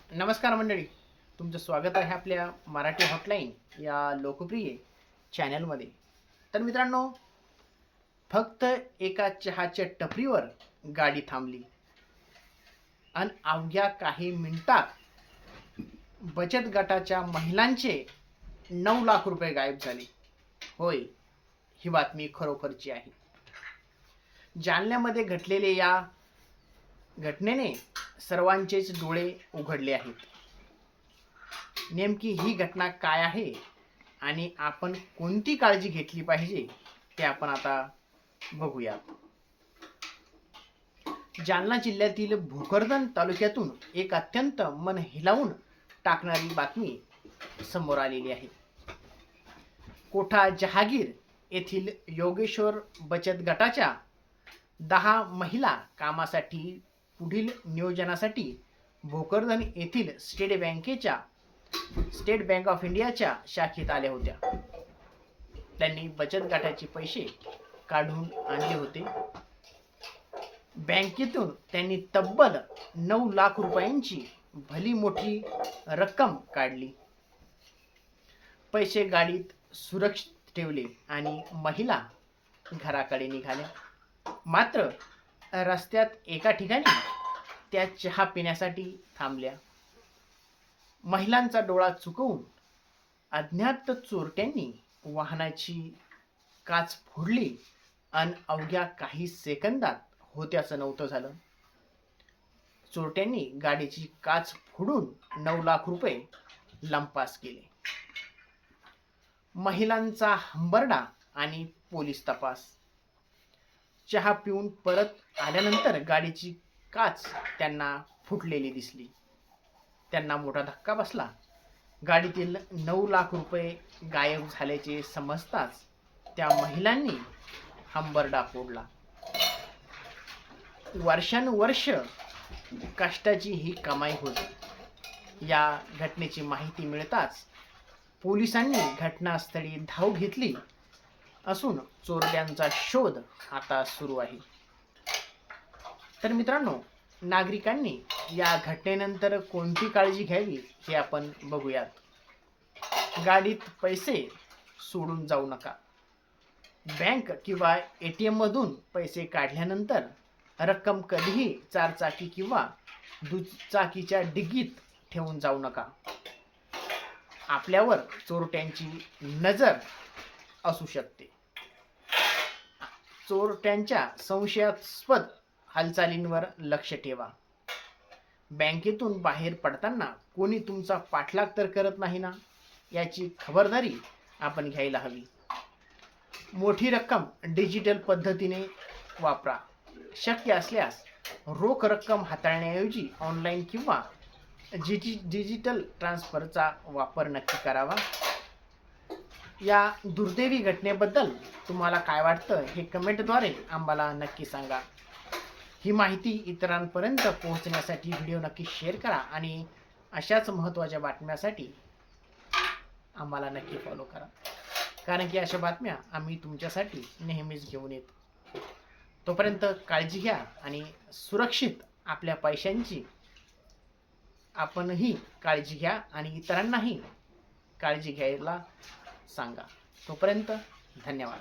नमस्कार मंडळी, तुमचं स्वागत आहे आपल्या मराठी हॉटलाईन या लोकप्रिय चॅनलमध्ये. तर मित्रांनो, फक्त एका चहाच्या टपरीवर गाडी थांबली आणि अवघ्या काही मिनिटात बचत गटाच्या महिलांचे 9 लाख रुपये गायब झाले. होय, ही बातमी खरोखरची आहे. जालन्यामध्ये घडलेल्या या घटनेने सर्वांचेच डोळे उघडले आहेत. नेमकी ही घटना काय आहे आणि आपण कोणती काळजी घेतली पाहिजे ते आपण आता बघूया. जालना जिल्ह्यातील भोकरदन तालुक्यातून एक अत्यंत मन हिलावून टाकणारी बातमी समोर आलेली आहे. कोठा जहागीर येथील योगेश्वर बचत गटाच्या 10 महिला कामासाठी पुढील नियोजनासाठी भोकरदन येथील स्टेट बँक ऑफ इंडियाच्या शाखेत आल्या होत्या. त्यांनी बचत गटाचे पैसे काढून आणले होते. बँकेतून त्यांनी तब्बल 9 लाख रुपयांची भली मोठी रक्कम काढली. पैसे गाडीत सुरक्षित ठेवले आणि महिला घराकडे निघाल्या. मात्र रस्त्यात एका ठिकाणी त्या चहा पिण्यासाठी थांबल्या. महिलांचा डोळा चुकवून अज्ञात चोरट्यांनी वाहनाची काच फोडली आणि अवघ्या काही सेकंदात होत्याचं नव्हतं झालं. चोरट्यांनी गाडीची काच फोडून 9 लाख रुपये लंपास केले. महिलांचा हंबरडा आणि पोलीस तपास. चहा पिऊन परत आल्यानंतर गाडीची काच त्यांना फुटलेली दिसली. त्यांना मोठा धक्का बसला. गाडीतील 9 लाख रुपये गायब झाल्याचे समजताच त्या महिलांनी हंबरडा फोडला. वर्षानुवर्ष कष्टाची ही कमाई होती. या घटनेची माहिती मिळताच पोलिसांनी घटनास्थळी धाव घेतली असून चोरट्यांचा शोध आता सुरू आहे. तर मित्रांनो, नागरिकांनी या घटनेनंतर कोणती काळजी घ्यावी हे आपण बघूयात. गाडीत पैसे सोडून जाऊ नका. बँक किंवा ATM मधून पैसे काढल्यानंतर रक्कम कधीही चारचाकी किंवा दुचाकीच्या डिग्गीत ठेवून जाऊ नका. आपल्यावर चोरट्यांची नजर असू शकते. चोरट्यांच्या संशयास्पद हालचालींवर लक्ष ठेवा. बँकेतून बाहेर पडताना कोणी तुमचा पाठलाग तर करत नाही ना, याची खबरदारी आपण घ्यायला हवी. मोठी रक्कम डिजिटल पद्धतीने वापरा. शक्य असल्यास रोख रक्कम हाताळण्याऐवजी ऑनलाईन किंवा डिजिटल ट्रान्सफरचा वापर नक्की करावा. या दुर्दैवी घटनेबद्दल तुम्हाला काय वाटतं हे कमेंटद्वारे आम्हाला नक्की सांगा. ही माहिती इतरांपर्यंत पोहोचण्यासाठी व्हिडिओ नक्की शेअर करा आणि अशाच महत्त्वाच्या बातम्यांसाठी आम्हाला नक्की फॉलो करा, कारण की अशा बातम्या आम्ही तुमच्यासाठी नेहमीच घेऊन येतो. तोपर्यंत काळजी घ्या आणि सुरक्षित आपल्या पैशांची आपणही काळजी घ्या आणि इतरांनाही काळजी घ्यायला सांगा. तोपर्यंत धन्यवाद.